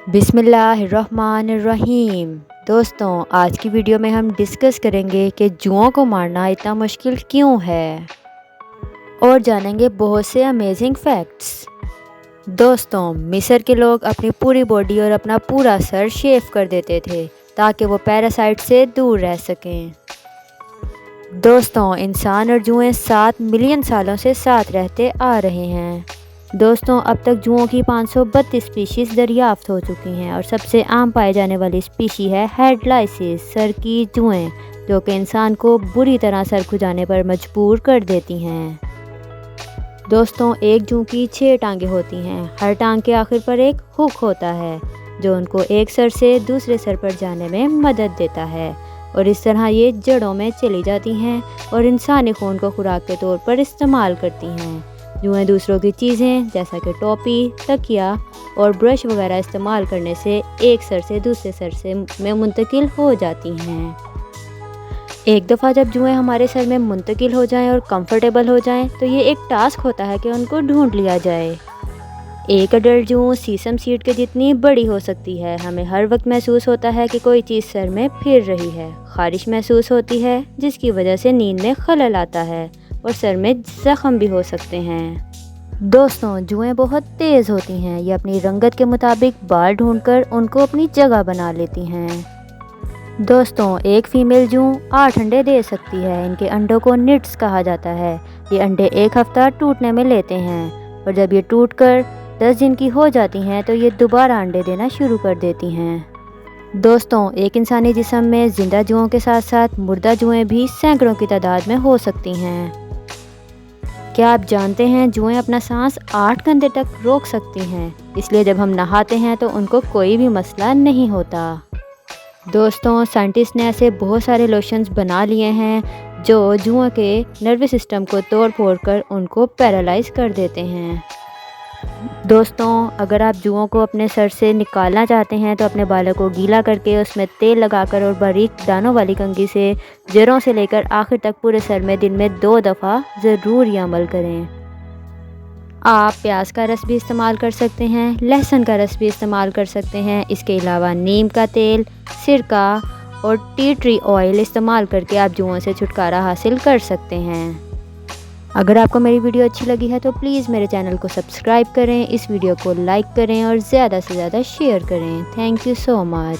बिस्मिल्लाहिर्रहमानिर्रहीम। दोस्तों, आज की वीडियो में हम डिस्कस करेंगे कि जुओं को मारना इतना मुश्किल क्यों है और जानेंगे बहुत से अमेजिंग फैक्ट्स। दोस्तों, मिस्र के लोग अपनी पूरी बॉडी और अपना पूरा सर शेव कर देते थे ताकि वो पैरासाइट से दूर रह सकें। दोस्तों, इंसान और जुएं 7 मिलियन सालों से साथ रहते आ रहे हैं। दोस्तों, अब तक जुओं की 532 स्पीशीज़ दरियाफ्त हो चुकी हैं और सबसे आम पाए जाने वाली स्पीशी है हेडलाइसिस सर की जुएं, जो कि इंसान को बुरी तरह सर खुजाने पर मजबूर कर देती हैं। दोस्तों, एक जू की 6 टांगें होती हैं। हर टांग के आखिर पर एक हुक होता है जो उनको एक सर से दूसरे सर पर जाने में मदद देता है और इस तरह ये जड़ों में चली जाती हैं और इंसानी खून को खुराक के तौर पर इस्तेमाल करती हैं। जुएं दूसरों की चीज़ें जैसा कि टोपी, तकिया और ब्रश वगैरह इस्तेमाल करने से एक सर से दूसरे सर से में मुंतकिल हो जाती हैं। एक दफ़ा जब जुएं हमारे सर में मुंतकिल हो जाएं और कंफर्टेबल हो जाएं तो ये एक टास्क होता है कि उनको ढूंढ लिया जाए। एक अडल्ट जू सीसम सीड के जितनी बड़ी हो सकती है। हमें हर वक्त महसूस होता है कि कोई चीज़ सर में फिर रही है। खारिश महसूस होती है जिसकी वजह से नींद में खलल आता है और सर में ज़ख्म भी हो सकते हैं। दोस्तों, जुएं बहुत तेज़ होती हैं। ये अपनी रंगत के मुताबिक बाल ढूंढकर उनको अपनी जगह बना लेती हैं। दोस्तों, एक फीमेल जू 8 अंडे दे सकती है। इनके अंडों को निट्स कहा जाता है। ये अंडे एक हफ्ता टूटने में लेते हैं और जब ये टूटकर 10 दिन की हो जाती हैं तो ये दोबारा अंडे देना शुरू कर देती हैं। दोस्तों, एक इंसानी जिस्म में ज़िंदा जुओं के साथ साथ मुर्दा जुएं भी सैकड़ों की तादाद में हो सकती हैं। क्या आप जानते हैं जुएं अपना सांस 8 घंटे तक रोक सकती हैं, इसलिए जब हम नहाते हैं तो उनको कोई भी मसला नहीं होता। दोस्तों, साइंटिस्ट ने ऐसे बहुत सारे लोशंस बना लिए हैं जो जुओं के नर्वस सिस्टम को तोड़ फोड़ कर उनको पैरालाइज कर देते हैं। दोस्तों, अगर आप जुओं को अपने सर से निकालना चाहते हैं तो अपने बालों को गीला करके उसमें तेल लगाकर और बारीक दानों वाली कंघी से जड़ों से लेकर आखिर तक पूरे सर में दिन में 2 दफ़ा ज़रूर ये अमल करें। आप प्याज का रस भी इस्तेमाल कर सकते हैं, लहसुन का रस भी इस्तेमाल कर सकते हैं। इसके अलावा नीम का तेल, सिरका और टी ट्री ऑयल इस्तेमाल करके आप जुओं से छुटकारा हासिल कर सकते हैं। अगर आपको मेरी वीडियो अच्छी लगी है तो प्लीज़ मेरे चैनल को सब्सक्राइब करें, इस वीडियो को लाइक करें और ज़्यादा से ज़्यादा शेयर करें। Thank you so much.